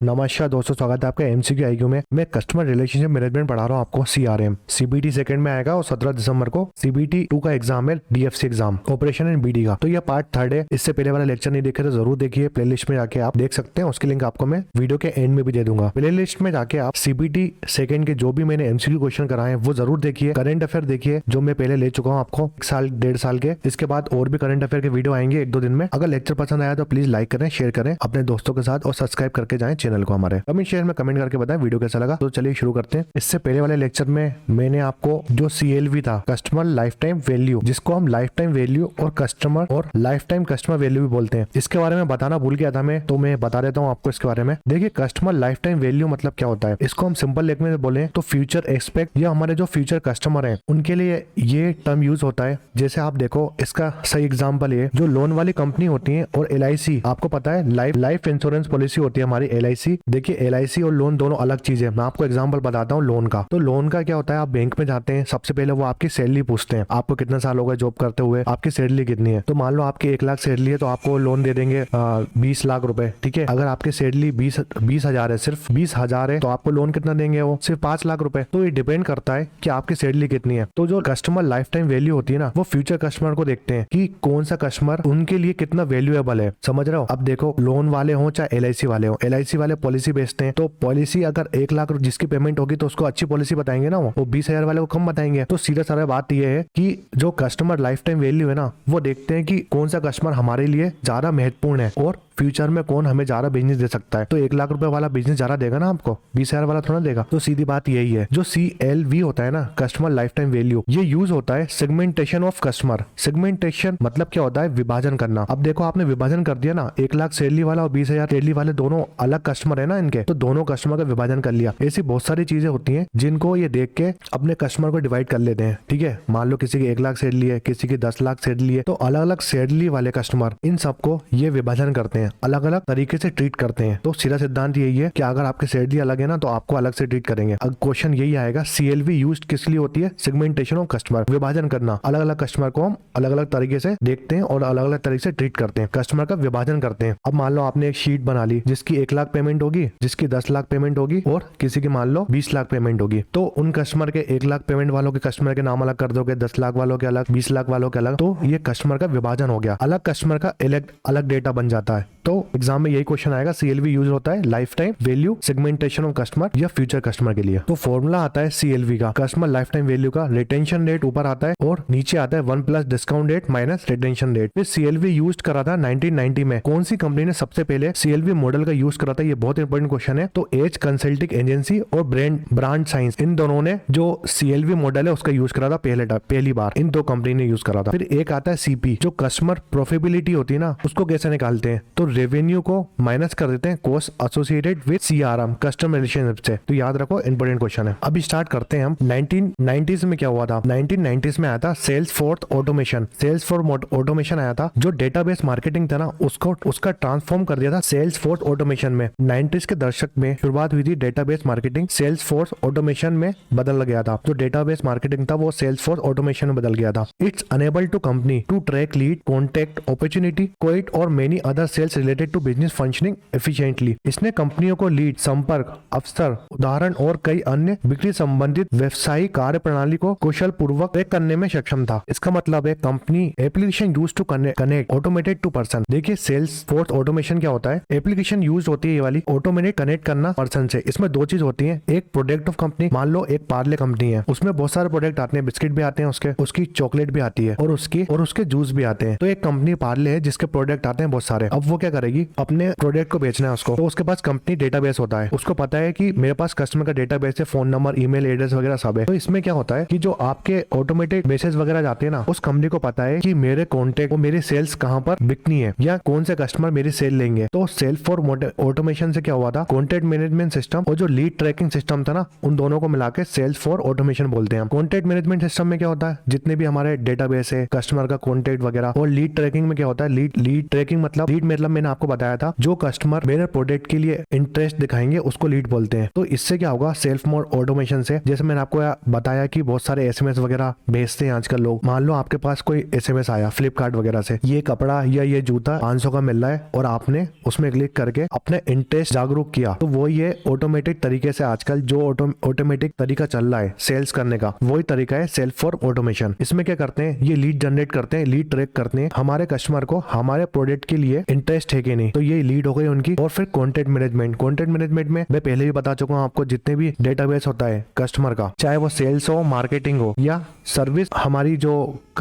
नमस्कार दोस्तों, स्वागत है आपका एमसीक्यू आईक्यू में। मैं कस्टमर रिलेशनशिप मैनेजमेंट पढ़ा रहा हूँ आपको सीआरएम। सीबीटी सेकंड में आएगा और 17 दिसंबर को सीबीटी 2 का एग्जाम है, DFC exam operation and BD का। तो ये पार्ट थर्ड है। इससे पहले वाला लेक्चर नहीं देखे तो जरूर देखिए, प्लेलिस्ट में जाके आप देख सकते हैं। उसकी लिंक आपको मैं वीडियो के एंड में भी दे दूंगा। प्लेलिस्ट में जाके आप सीबीटी सेकंड के जो भी मैंने एमसीक्यू क्वेश्चन कराए वो जरूर देखिए। करंट अफेयर देखिए जो मैं पहले ले चुका हूँ आपको 1 साल 1.5 साल के। इसके बाद और भी करंट अफेयर के वीडियो आएंगे 1-2 दिन में। अगर लेक्चर पसंद आया तो प्लीज लाइक करें, शेयर करें अपने दोस्तों के साथ और सब्सक्राइब करके जाएं चैनल को हमारे। शेयर में कमेंट करके बताएं वीडियो कैसा लगा। तो चलिए शुरू करते हैं। इससे पहले वाले लेक्चर में मैंने आपको जो CLV था, कस्टमर लाइफ टाइम वैल्यू, जिसको हम लाइफ टाइम वैल्यू और कस्टमर और लाइफ टाइम कस्टमर वैल्यू भी बोलते हैं, इसके बारे में बताना भूल गया था मैं, तो मैं बता देता हूँ आपको इसके बारे में। देखिए, कस्टमर लाइफ टाइम वैल्यू मतलब क्या होता है। इसको हम सिंपल लैंग्वेज में बोले तो फ्यूचर एक्सपेक्ट, या हमारे जो फ्यूचर कस्टमर है उनके लिए ये टर्म यूज होता है। जैसे आप देखो, इसका सही एग्जाम्पल है जो लोन वाली कंपनी होती है और LIC, आपको पता है लाइफ इंश्योरेंस पॉलिसी होती है हमारी LIC। देखिए, LIC और लोन दोनों अलग चीज है। मैं आपको एग्जांपल बताता हूँ लोन का। तो लोन का क्या होता है, आप बैंक में जाते हैं, सबसे पहले वो आपकी सैलरी पूछते हैं, आपको कितना साल हो गए जॉब करते हुए, आपकी सैलरी कितनी है। तो मान लो आपकी 1 लाख सैलरी है तो आपको लोन दे देंगे 20 लाख रुपए, ठीक है। अगर आपकी सैलरी 20,000 है, सिर्फ 20,000 है, तो आपको लोन कितना देंगे, वो सिर्फ 5 लाख रुपए। तो ये डिपेंड करता है कि आपकी सैलरी कितनी है। तो जो कस्टमर लाइफ टाइम वैल्यू होती है ना, वो फ्यूचर कस्टमर को देखते हैं कि कौन सा कस्टमर उनके लिए कितना वैल्यूएबल है। समझ रहे हो। अब देखो, लोन वाले हो चाहे LIC वाले हो, LIC वाले पॉलिसी बेचते हैं, तो पॉलिसी अगर 1 लाख जिसकी पेमेंट होगी तो उसको अच्छी पॉलिसी बताएंगे ना, वो 20,000 वाले को कम बताएंगे। तो सीधा सारा बात ये है कि जो कस्टमर लाइफ टाइम वैल्यू है ना, वो देखते हैं कि कौन सा कस्टमर हमारे लिए ज्यादा महत्वपूर्ण है और फ्यूचर में कौन हमें ज्यादा बिजनेस दे सकता है। तो 1 लाख रुपए वाला बिजनेस ज्यादा देगा ना आपको, 20,000 वाला थोड़ा देगा। तो सीधी बात यही है। जो CLV होता है ना, कस्टमर लाइफ टाइम वैल्यू, ये यूज होता है सेगमेंटेशन ऑफ कस्टमर। सेगमेंटेशन मतलब क्या होता है, विभाजन करना। अब देखो, आपने विभाजन कर दिया ना, 1 लाख सैलरी वाला और 20,000 सैलरी वाले दोनों अलग कस्टमर है ना इनके, तो दोनों कस्टमर का विभाजन कर लिया। ऐसी बहुत सारी चीजें होती हैं जिनको ये देख के अपने कस्टमर को डिवाइड कर लेते हैं, ठीक है। मान लो किसी की 1 लाख सैलरी है, किसी की 10 लाख सैलरी है, तो अलग अलग सैलरी वाले कस्टमर, इन सबको ये विभाजन करते हैं, अलग अलग तरीके से ट्रीट करते हैं। तो सीधा सिद्धांत यही है कि अगर आपकी सैलरी अलग है ना, तो आपको अलग से ट्रीट करेंगे। अब क्वेश्चन यही आएगा, CLV यूज्ड किस लिए होती है, सेगमेंटेशन ऑफ कस्टमर, विभाजन करना। अलग अलग कस्टमर को हम अलग अलग तरीके से देखते हैं और अलग अलग तरीके से ट्रीट करते हैं, कस्टमर का विभाजन करते हैं। अब मान लो आपने एक शीट बना ली जिसकी 1 लाख पेमेंट होगी, जिसकी 10 लाख पेमेंट होगी और किसी की मान लो 20 लाख पेमेंट होगी। तो उन कस्टमर के 1 लाख पेमेंट वालों के कस्टमर के नाम अलग कर दोगे, 10 लाख वालों के अलग, 20 लाख वालों के अलग। तो ये कस्टमर का विभाजन हो गया, अलग कस्टमर का अलग डेटा बन जाता है। तो एग्जाम में यही क्वेश्चन आएगा, CLV यूज होता है life time value, segmentation of customer या फ्यूचर कस्टमर के लिए। तो फॉर्मूला आता है CLV का, कस्टमर लाइफ टाइम वैल्यू का, रिटेंशन रेट ऊपर आता है और नीचे आता है 1 plus discount rate minus retention rate. फिर CLV यूज करा था 1990 में। कौन सी कंपनी ने सबसे पहले CLV मॉडल का यूज करा था, ये बहुत इंपॉर्टेंट क्वेश्चन है। तो एज कंसल्टिंग एजेंसी और ब्रांड साइंस, इन दोनों ने जो CLV मॉडल है उसका यूज करा था पहली बार। इन 2 कंपनी ने यूज करा था। फिर एक आता है CP, जो कस्टमर प्रॉफिटेबिलिटी होती है ना, उसको कैसे निकालते हैं। तो रेवेन्यू को माइनस कर देते हैं cost associated with CRM, customer relationship से। तो याद रखो, इंपॉर्टेंट क्वेश्चन है। अभी स्टार्ट करते हैं हम। 1990s में क्या हुआ था, 1990s में आया था sales force automation. Sales force automation आया था, जो डेटाबेस मार्केटिंग था ना, उसका ट्रांसफॉर्म कर दिया था सेल्स फोर्स ऑटोमेशन में। 90s के दशक में शुरुआत हुई थी database marketing, sales force automation में बदल गया था। जो डेटाबेस मार्केटिंग था वो सेल्स फोर्स ऑटोमेशन में बदल गया था। It's enable to company to track lead, contact, opportunity, quite और many other sales related to business functioning efficiently. इसने कंपनियों को लीड, संपर्क, अवसर, उदाहरण और कई अन्य बिक्री संबंधित व्यवसायिक कार्य प्रणाली को कुशल पूर्वक ट्रैक करने में सक्षम था। इसका मतलब है company application use to connect automated to person. देखिए, सेल्स फोर्स ऑटोमेशन क्या होता है, एप्लीकेशन यूज होती है ये वाली ऑटोमेटेड कनेक्ट करना पर्सन से। इसमें 2 चीज होती है, एक प्रोडक्ट ऑफ कंपनी, मान लो एक पार्ले कंपनी है, उसमें बहुत सारे प्रोडक्ट आते हैं, बिस्किट भी आते हैं उसकी चॉकलेट भी आती है और उसके जूस भी आते हैं। तो एक कंपनी पार्ले है जिसके प्रोडक्ट आते हैं बहुत सारे। अब वो क्या करेगी, अपने प्रोडक्ट को बेचना है उसको, तो उसके पास कंपनी डेटाबेस होता है। उसको पता है कि मेरे पास कस्टमर का डेटाबेस है, फोन नंबर, ईमेल एड्रेस वगैरह सब है। तो इसमें क्या होता है कि जो आपके ऑटोमेटेड मैसेज वगैरह जाते हैं ना, उस कंपनी को पता है कि मेरे कॉन्टेक्ट, मेरी सेल्स कहाँ पर बिकनी है या कौन से कस्टमर मेरी सेल लेंगे। तो सेल्स फॉर ऑटोमेशन से क्या हुआ था, कॉन्टेक्ट मैनेजमेंट सिस्टम और जो लीड ट्रैकिंग सिस्टम था ना, उन दोनों को मिला के सेल्स फॉर ऑटोमेशन बोलते हैं। कॉन्टेक्ट मैनेजमेंट सिस्टम में क्या होता है, जितने भी हमारे डेटाबेस है, कस्टमर का कॉन्टेक्ट वगैरह, और लीड ट्रैकिंग में क्या होता है, लीड ट्रैकिंग मतलब लीड मतलब मैंने आपको बताया था जो कस्टमर मेरे प्रोडक्ट के लिए इंटरेस्ट दिखाएंगे उसको लीड बोलते हैं। तो इससे क्या होगा, सेल्फ मोड ऑटोमेशन से, जैसे मैंने आपको बताया कि बहुत सारे एसएमएस वगैरह भेजते हैं आजकल लोग। मान लो आपके पास कोई एसएमएस आया फ्लिपकार्ट वगैरह से, ये कपड़ा या ये जूता 500 का मिल रहा है, और आपने उसमें क्लिक करके अपने इंटरेस्ट जागरूक किया, तो वो ये ऑटोमेटिक तरीके से आजकल जो ऑटोमेटिक तरीका चल रहा है सेल्स करने का, वही तरीका है सेल्फ फॉर ऑटोमेशन। इसमें क्या करते हैं, ये लीड जनरेट करते हैं, लीड ट्रैक करते हैं हमारे कस्टमर को हमारे प्रोडक्ट के लिए इंटरेस्ट है कि नहीं, तो ये लीड हो गई उनकी। और फिर कंटेंट मैनेजमेंट, कंटेंट मैनेजमेंट में मैं पहले भी बता चुका हूँ आपको, जितने भी डेटाबेस होता है कस्टमर का, चाहे वो सेल्स हो, मार्केटिंग हो या सर्विस, हमारी जो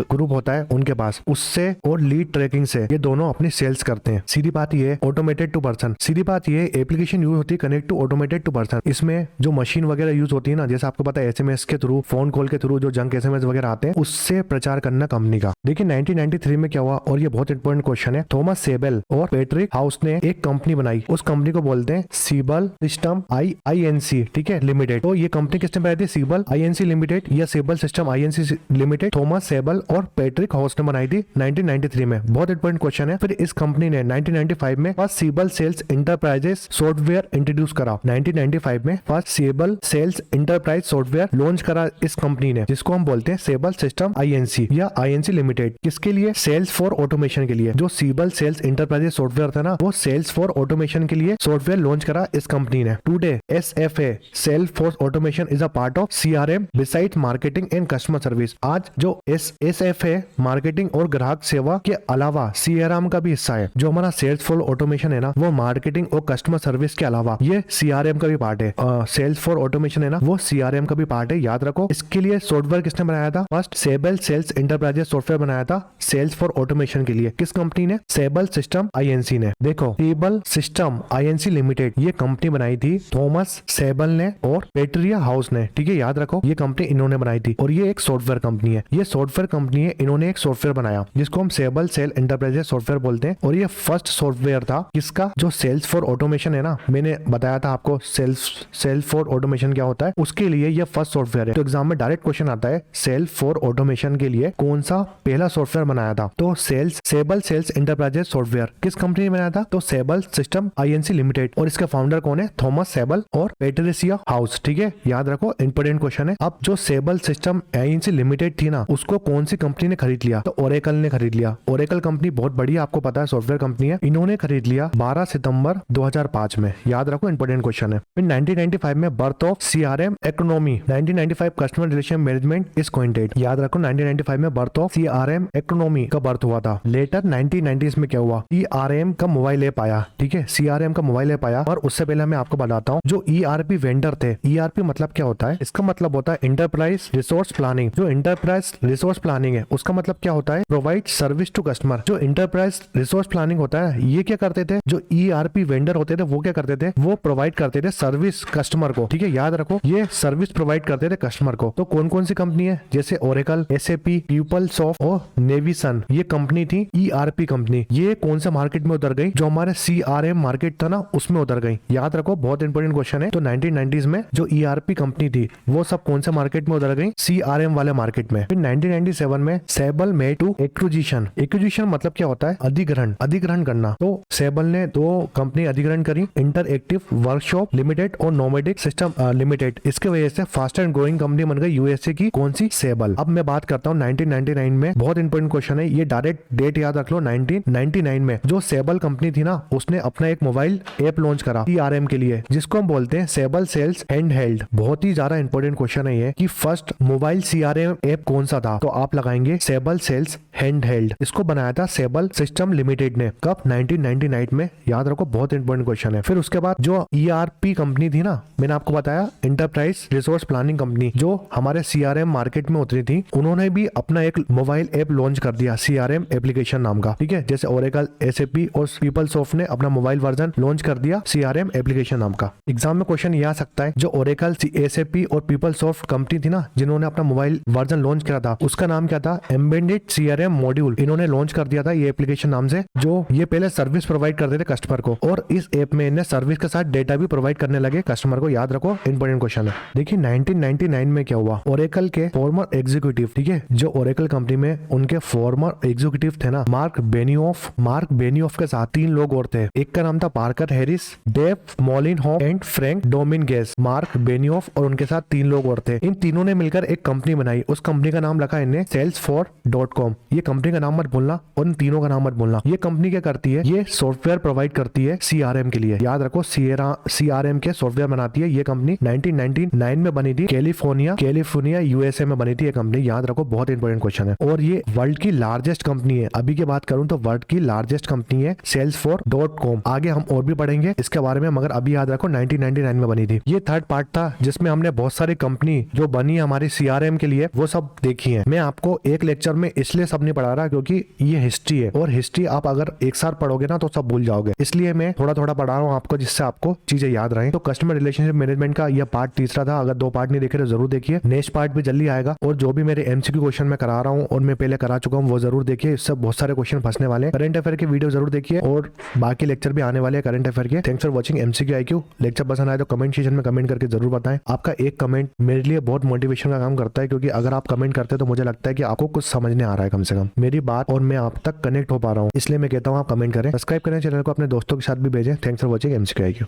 ग्रुप होता है उनके पास, उससे और लीड ट्रैकिंग से ये दोनों अपनी सेल्स करते हैं। सीधी बात ये ऑटोमेटेड टू पर्सन, सीधी बात ये एप्लीकेशन यूज होती है connect to automated to person. इसमें जो मशीन वगैरह यूज होती है ना, जैसे आपको पता है एसएमएस के थ्रू, फोन कॉल के थ्रू जो जंक एसएमएस वगैरह आते हैं, उससे प्रचार करना कंपनी का। देखिए 1993 में क्या हुआ, और ये बहुत इंपॉर्टेंट क्वेश्चन है। थॉमस सेबल और पैट्रिक हाउस ने एक कंपनी बनाई, उस कंपनी को बोलते हैं सीबल सिस्टम INC, ठीक है, लिमिटेड। तो ये कंपनी किसने बनाई थी, सीबल INC लिमिटेड या सेबल सिस्टम INC लिमिटेड, थॉमस सेबल और पैट्रिक हाउस ने बनाई थी 1993 में। बहुत इंपॉर्टेंट क्वेश्चन है। फिर इस कंपनी ने 1995 में first Siebel sales enterprises software introduce करा। 1995 में first Siebel sales enterprise software launch करा इस कंपनी ने, जिसको हम बोलते हैं सेबल सिस्टम INC या INC लिमिटेड। किसके लिए, सेल्स फॉर ऑटोमेशन के लिए। जो सीबल सेल्स इंटरप्राइजेस सॉफ्टवेयर था ना, वो सेल्स फॉर ऑटोमेशन के लिए सॉफ्टवेयर लॉन्च करा इस कंपनी ने। Today SFA sales for automation is a part of CRM besides marketing and customer service. आज जो SFA मार्केटिंग और ग्राहक सेवा के अलावा CRM का भी हिस्सा है। जो हमारा सेल्स फॉर ऑटोमेशन है ना, वो मार्केटिंग और कस्टमर सर्विस के अलावा ये CRM का भी पार्ट है। सेल्स फॉर ऑटोमेशन है ना, वो CRM का भी पार्ट है, याद रखो। इसके लिए सॉफ्टवेयर किसने बनाया था, first Siebel sales enterprises software बनाया था सेल्स फॉर ऑटोमेशन के लिए। किस कंपनी ने, सेबल सिस्टम INC ने। देखो सेबल सिस्टम INC लिमिटेड ये कंपनी बनाई थी थॉमस सेबल ने और पेट्रिया हाउस ने, ठीक है, याद रखो ये कंपनी इन्होंने बनाई थी। और ये एक सॉफ्टवेयर कंपनी है, ये सॉफ्टवेयर कंपनी है, इन्होंने एक सॉफ्टवेयर बनाया जिसको हम सेबल सेल इंटरप्राइजेस सॉफ्टवेयर बोलते हैं। और ये फर्स्ट सॉफ्टवेयर था किसका, जो सेल्स फॉर ऑटोमेशन है ना, मैंने बताया था आपको सेल्स फॉर ऑटोमेशन क्या होता है, उसके लिए ये फर्स्ट सॉफ्टवेयर है। तो एग्जाम में डायरेक्ट क्वेश्चन आता है सेल्स फॉर ऑटोमेशन के लिए कौन सा पहला सॉफ्टवेयर बनाया था, तो सेबल सेल्स इंटरप्राइजेस सॉफ्टवेयर किस कंपनी ने बनाया था, तो सेबल सिस्टम INC लिमिटेड। और इसके फाउंडर कौन है, थॉमस सेबल और पेट्रिसिया हाउस, ठीक है, याद रखो, इंपोर्टेंट क्वेश्चन है। अब जो सेबल सिस्टम INC लिमिटेड थी ना, उसको कौन सी कंपनी ने खरीद लिया, तो ओरेकल ने खरीद लिया। ओरेकल कंपनी बहुत बड़ी आपको पता है सॉफ्टवेयर कंपनी है, इन्होंने खरीद लिया 12 सितंबर 2005 में, याद रखो, इंपोर्टेंट क्वेश्चन है। फिर 1995 में birth of CRM economy, 1995 customer relation management is coined, याद रखो 1995 में बर्थ ऑफ CRM इकोनॉमी का बर्थ हुआ था। लेटर 1990s में क्या हुआ, ERM का मोबाइल ऐप आया, ठीक है, CRM का मोबाइल ऐप आया। और उससे पहले मैं आपको बताता हूँ जो ERP वेंडर थे, ERP मतलब क्या होता है, इसका मतलब होता है इंटरप्राइज रिसोर्स प्लानिंग। जो इंटरप्राइज रिसोर्स प्लानिंग है उसका मतलब क्या होता है, प्रोवाइड सर्विस टू कस्टमर। जो इंटरप्राइज रिसोर्स प्लानिंग होता है ये क्या करते थे, जो ERP वेंडर होते थे वो क्या करते थे, वो प्रोवाइड करते थे सर्विस कस्टमर को, ठीक है, याद रखो, ये सर्विस प्रोवाइड करते थे कस्टमर को। तो कौन कौन सी कंपनी है, जैसे ओरेकल, SAP, PeopleSoft और नेविसन, ये कंपनी थी ERP कंपनी। ये कौन सा मार्केट में उतर गई, जो हमारे CRM मार्केट था ना उसमें उतर गई, याद रखो, बहुत इंपॉर्टेंट क्वेश्चन है। तो 1990s में जो ERP कंपनी थी वो सब कौन से मार्केट में उतर गई, CRM वाले मार्केट में। फिर 1997 में सेबल मेड टू एक्विजिशन, एक्विजिशन मतलब क्या होता है, अधिग्रहण, अधिग्रहण करना। तो सेबल ने दो कंपनी अधिग्रहण करी, इंटरएक्टिव वर्कशॉप लिमिटेड और नोमैडिक सिस्टम लिमिटेड। इसके वजह से फास्ट एंड ग्रोइंग कंपनी बन गई USA की कौन सी, सेबल। अब मैं बात करता हूँ 1999 में, बहुत इंपॉर्टेंट क्वेश्चन है ये, डायरेक्ट डेट याद रख लो, 1999 में जो सेबल कंपनी थी ना उसने अपना एक मोबाइल ऐप लॉन्च करा CRM के लिए, जिसको हम बोलते हैं सेबल सेल्स हैंडहेल्ड। बहुत ही ज्यादा इंपॉर्टेंट क्वेश्चन है ये कि फर्स्ट मोबाइल CRM ऐप कौन सा था, तो आप लगाएंगे सेबल सेल्स हैंडहेल्ड। इसको बनाया था सेबल सिस्टम लिमिटेड ने, कब, 1999 में, याद रखो, बहुत इंपॉर्टेंट क्वेश्चन है। फिर उसके बाद जो ERP कंपनी थी ना, मैंने आपको बताया इंटरप्राइज रिसोर्स प्लानिंग कंपनी, जो हमारे CRM मार्केट में उतरी थी, उन्होंने भी अपना एक मोबाइल ऐप लॉन्च कर दिया CRM एप्लीकेशन नाम का, ठीक है, जैसे ओरेकल, SAP और PeopleSoft ने अपना मोबाइल वर्जन लॉन्च कर दिया CRM एप्लीकेशन नाम का। एग्जाम में क्वेश्चन ये आ सकता है, जो ओरेकल, SAP और PeopleSoft कंपनी थी ना जिन्होंने अपना मोबाइल वर्जन लॉन्च किया था, उसका नाम क्या था, एम्बेडेड CRM मॉड्यूल इन्होंने लॉन्च कर दिया था ये एप्लीकेशन नाम से, जो ये पहले सर्विस प्रोवाइड करते थे कस्टमर को, और इस ऐप में इन्हें सर्विस के साथ डेटा भी प्रोवाइड करने लगे कस्टमर को, याद रखो, इंपॉर्टेंट क्वेश्चन है। देखिए 1999 में क्या हुआ, ओरेकल के फॉर्मर एग्जीक्यूटिव, ठीक है, जो ओरेकल कंपनी में उनके फॉर्मर एग्जीक्यूटिव थे ना, मार्क बेनियोफ बेनियोफ के साथ 3 लोग और थे। एक का नाम था Parker Harris, Dave Moellenhoff and Frank Dominguez. Mark Benioff और उनके साथ 3 लोग और थे। इन तीनों ने मिलकर एक कंपनी बनाई। उस कंपनी का नाम रखा इन्हें salesforce.com। ये कंपनी का नाम मत भूलना और इन तीनों का नाम मत भूलना। ये कंपनी क्या करती है, ये सॉफ्टवेयर प्रोवाइड करती है CRM के लिए। याद रखो, CRM के सॉफ्टवेयर बनाती है। ये कंपनी 1999 में बनी थी। कैलिफोर्निया USA में बनी थी ये कंपनी। याद रखो, बहुत इंपॉर्टेंट क्वेश्चन है। और ये वर्ल्ड की लार्जेस्ट कंपनी है। अभी की बात करूं तो वर्ल्ड की लार्जेस्ट कंपनी है salesforce.com। आगे हम और भी पढ़ेंगे इसके बारे में, मगर अभी याद रखो 1999 में बनी थी। ये थर्ड पार्ट था जिसमें हमने बहुत सारी कंपनी जो बनी है हमारी CRM के लिए वो सब देखी है। मैं आपको एक लेक्चर में इसलिए सब नहीं पढ़ा रहा क्योंकि ये हिस्ट्री है, और हिस्ट्री आप अगर एक साथ पढ़ोगे ना तो सब भूल जाओगे। इसलिए मैं थोड़ा थोड़ा पढ़ा रहा हूँ आपको, जिससे आपको चीजें याद रहें। तो कस्टमर रिलेशनशिप मैनेजमेंट का यह पार्ट तीसरा था। अगर 2 पार्ट नहीं देखे तो जरूर देखिए। नेक्स्ट पार्ट भी जल्दी आएगा। और जो भी मेरे MCQ क्वेश्चन मैं करा रहा हूँ और मैं पहले करा चुका हूँ वो जरूर देखिए। इससे बहुत सारे क्वेश्चन फंसने वाले हैं। करंट अफेयर के वीडियो जरूर देखिए और बाकी लेक्चर भी आने वाले हैं करंट अफेयर के। Thanks for watching MCQ IQ। Lecture पसंद आए तो कमेंट सेक्शन में कमेंट करके जरूर बताएं। आपका एक कमेंट मेरे लिए बहुत मोटिवेशन का काम करता है, क्योंकि अगर आप कमेंट करते हैं तो मुझे लगता है कि आपको कुछ समझने आ रहा है, कम से कम मेरी बात, और मैं आप तक कनेक्ट हो पा रहा हूँ। इसलिए मैं कहता हूँ आप कमेंट करें, सब्सक्राइब करें चैनल को, अपने दोस्तों के साथ भी भेजें। Thanks for watching MCQ IQ।